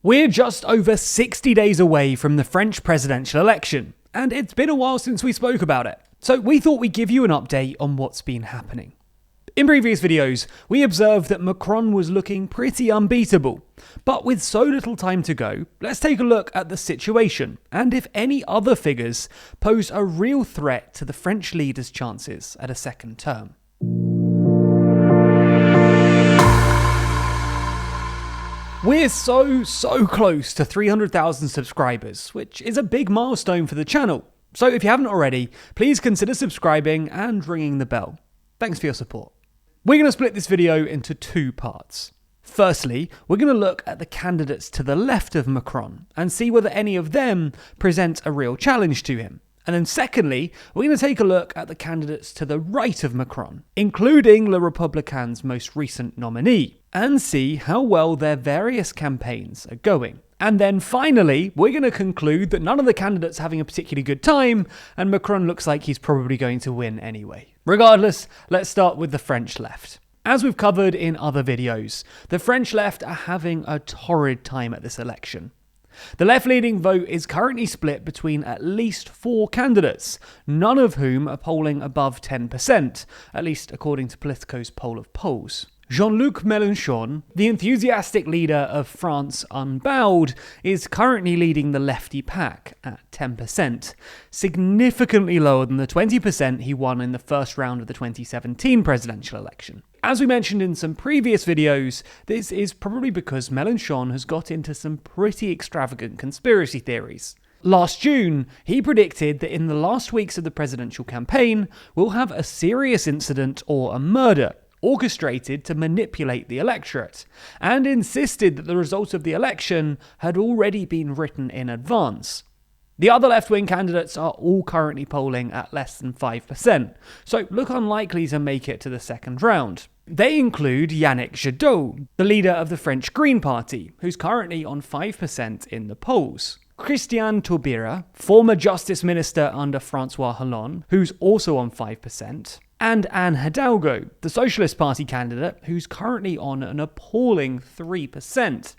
We're just over 60 days away from the French presidential election, and it's been a while since we spoke about it. So we thought we'd give you an update on what's been happening. In previous videos, we observed that Macron was looking pretty unbeatable. But with so little time to go, let's take a look at the situation and if any other figures pose a real threat to the French leader's chances at a second term. We're so close to 300,000 subscribers, which is a big milestone for the channel. So if you haven't already, please consider subscribing and ringing the bell. Thanks for your support. We're going to split this video into two parts. Firstly, we're going to look at the candidates to the left of Macron and see whether any of them present a real challenge to him. And then secondly, we're going to take a look at the candidates to the right of Macron, including Le Républicain's most recent nominee, and see how well their various campaigns are going. And then finally, we're going to conclude that none of the candidates are having a particularly good time, and Macron looks like he's probably going to win anyway. Regardless, let's start with the French left. As we've covered in other videos, the French left are having a torrid time at this election. The left-leaning vote is currently split between at least 4 candidates, none of whom are polling above 10%, at least according to Politico's poll of polls. Jean-Luc Mélenchon, the enthusiastic leader of France Unbowed, is currently leading the lefty pack at 10%, significantly lower than the 20% he won in the first round of the 2017 presidential election. As we mentioned in some previous videos, this is probably because Mélenchon has got into some pretty extravagant conspiracy theories. Last June, he predicted that in the last weeks of the presidential campaign, we'll have a serious incident or a murder orchestrated to manipulate the electorate, and insisted that the result of the election had already been written in advance. The other left-wing candidates are all currently polling at less than 5%, so look unlikely to make it to the second round. They include Yannick Jadot, the leader of the French Green Party, who's currently on 5% in the polls. Christian Taubira, former Justice Minister under François Hollande, who's also on 5%. And Anne Hidalgo, the Socialist Party candidate, who's currently on an appalling 3%.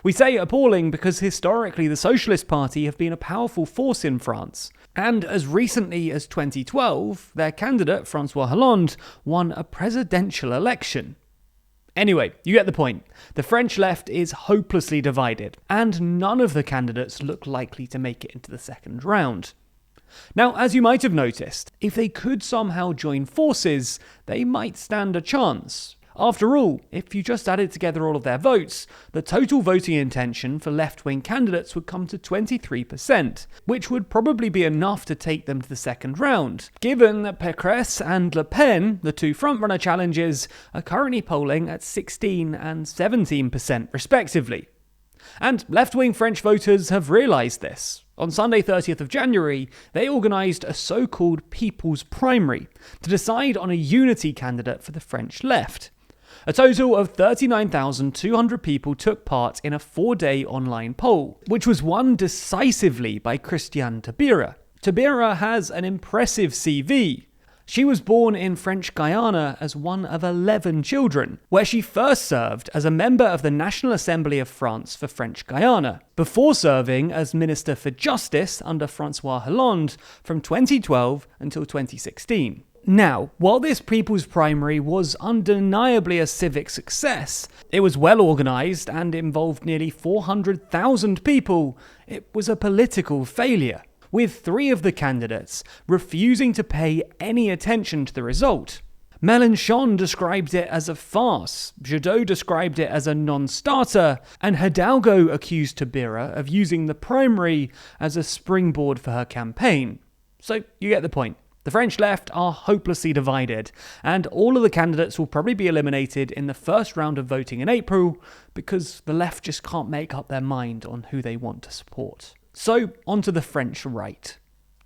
We say appalling because historically the Socialist Party have been a powerful force in France, and as recently as 2012, their candidate, François Hollande, won a presidential election. Anyway, you get the point. The French left is hopelessly divided, and none of the candidates look likely to make it into the second round. Now, as you might have noticed, if they could somehow join forces, they might stand a chance. After all, if you just added together all of their votes, the total voting intention for left-wing candidates would come to 23%, which would probably be enough to take them to the second round, given that Pécresse and Le Pen, the two frontrunner challenges, are currently polling at 16 and 17% respectively. And left-wing French voters have realised this. On Sunday 30th of January, they organised a so-called People's Primary to decide on a unity candidate for the French left. A total of 39,200 people took part in a 4-day online poll, which was won decisively by Christian Taubira. Taubira has an impressive CV. She was born in French Guiana as one of 11 children, where she first served as a member of the National Assembly of France for French Guiana, before serving as Minister for Justice under François Hollande from 2012 until 2016. Now, while this People's Primary was undeniably a civic success, it was well organised and involved nearly 400,000 people, it was a political failure, with 3 of the candidates refusing to pay any attention to the result. Mélenchon described it as a farce, Jadot described it as a non-starter, and Hidalgo accused Taubira of using the primary as a springboard for her campaign. So you get the point. The French left are hopelessly divided, and all of the candidates will probably be eliminated in the first round of voting in April because the left just can't make up their mind on who they want to support. So, onto the French right.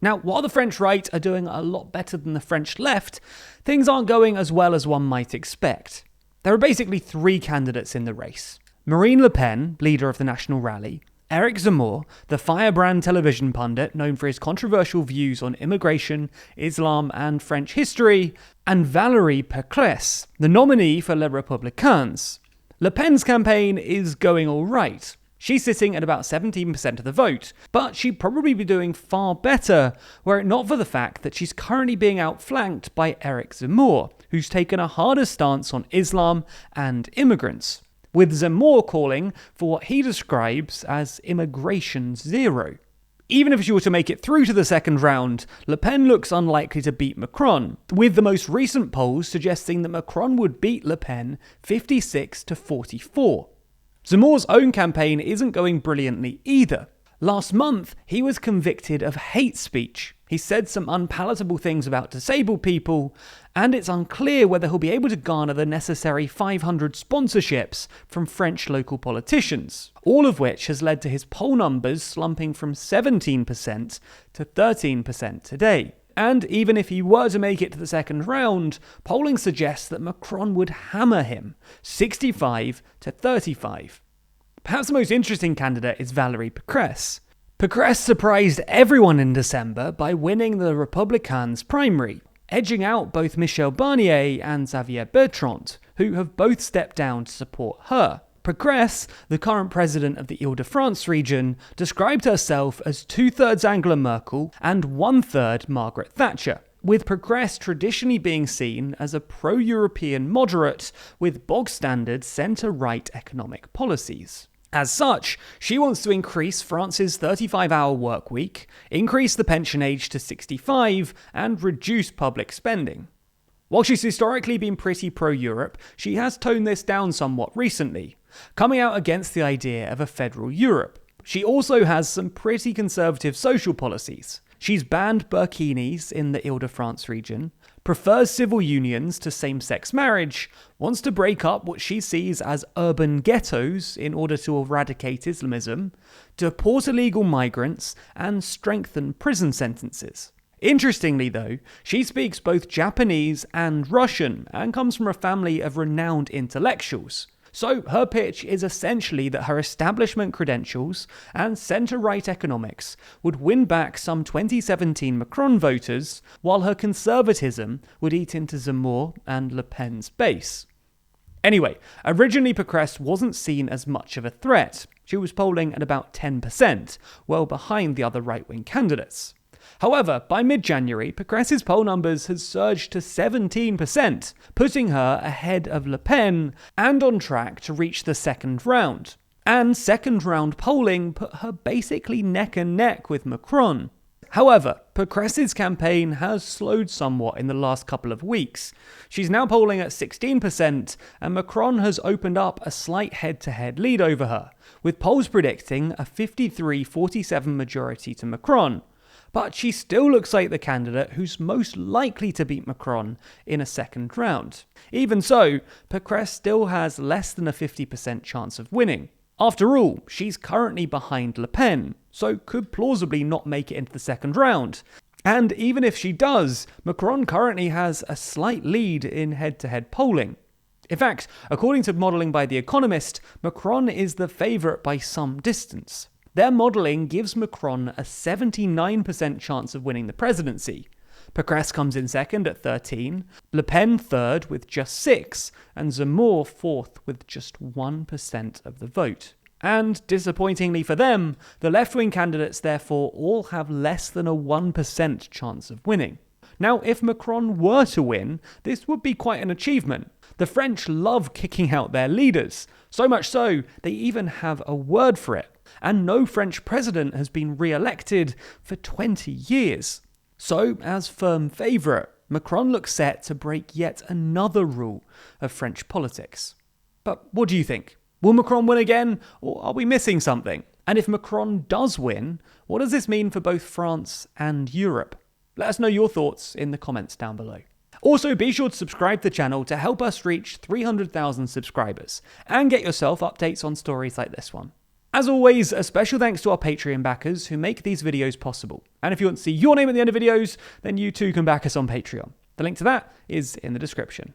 Now, while the French right are doing a lot better than the French left, things aren't going as well as one might expect. There are basically 3 candidates in the race. Marine Le Pen, leader of the National Rally, Eric Zemmour, the firebrand television pundit known for his controversial views on immigration, Islam and French history, and Valérie Pécresse, the nominee for Les Républicains. Le Pen's campaign is going all right. She's sitting at about 17% of the vote, but she'd probably be doing far better were it not for the fact that she's currently being outflanked by Eric Zemmour, who's taken a harder stance on Islam and immigrants, with Zemmour calling for what he describes as immigration zero. Even if she were to make it through to the second round, Le Pen looks unlikely to beat Macron, with the most recent polls suggesting that Macron would beat Le Pen 56-44. Zemmour's own campaign isn't going brilliantly either. Last month, he was convicted of hate speech. He said some unpalatable things about disabled people, and it's unclear whether he'll be able to garner the necessary 500 sponsorships from French local politicians, all of which has led to his poll numbers slumping from 17% to 13% today. And even if he were to make it to the second round, polling suggests that Macron would hammer him, 65-35. Perhaps the most interesting candidate is Valérie Pécresse. Pécresse surprised everyone in December by winning the Republicans' primary, edging out both Michel Barnier and Xavier Bertrand, who have both stepped down to support her. Pécresse, the current president of the Île-de-France region, described herself as 2/3 Angela Merkel and 1/3 Margaret Thatcher, with Pécresse traditionally being seen as a pro-European moderate with bog-standard centre-right economic policies. As such, she wants to increase France's 35-hour work week, increase the pension age to 65, and reduce public spending. While she's historically been pretty pro-Europe, she has toned this down somewhat recently, coming out against the idea of a federal Europe. She also has some pretty conservative social policies. She's banned burkinis in the Île-de-France region, prefers civil unions to same-sex marriage, wants to break up what she sees as urban ghettos in order to eradicate Islamism, deport illegal migrants, and strengthen prison sentences. Interestingly though, she speaks both Japanese and Russian and comes from a family of renowned intellectuals. So her pitch is essentially that her establishment credentials and centre-right economics would win back some 2017 Macron voters, while her conservatism would eat into Zemmour and Le Pen's base. Anyway, originally Pécresse wasn't seen as much of a threat. She was polling at about 10%, well behind the other right-wing candidates. However, by mid-January, Pécresse's poll numbers had surged to 17%, putting her ahead of Le Pen and on track to reach the second round. And second-round polling put her basically neck and neck with Macron. However, Pécresse's campaign has slowed somewhat in the last couple of weeks. She's now polling at 16%, and Macron has opened up a slight head-to-head lead over her, with polls predicting a 53-47 majority to Macron. But she still looks like the candidate who's most likely to beat Macron in a second round. Even so, Pécresse still has less than a 50% chance of winning. After all, she's currently behind Le Pen, so could plausibly not make it into the second round. And even if she does, Macron currently has a slight lead in head-to-head polling. In fact, according to modelling by The Economist, Macron is the favourite by some distance. Their modelling gives Macron a 79% chance of winning the presidency. Pécresse comes in second at 13, Le Pen third with just 6, and Zemmour fourth with just 1% of the vote. And disappointingly for them, the left-wing candidates therefore all have less than a 1% chance of winning. Now, if Macron were to win, this would be quite an achievement. The French love kicking out their leaders, so much so they even have a word for it. And no French president has been re-elected for 20 years. So, as firm favourite, Macron looks set to break yet another rule of French politics. But what do you think? Will Macron win again, or are we missing something? And if Macron does win, what does this mean for both France and Europe? Let us know your thoughts in the comments down below. Also, be sure to subscribe to the channel to help us reach 300,000 subscribers, and get yourself updates on stories like this one. As always, a special thanks to our Patreon backers who make these videos possible. And if you want to see your name at the end of videos, then you too can back us on Patreon. The link to that is in the description.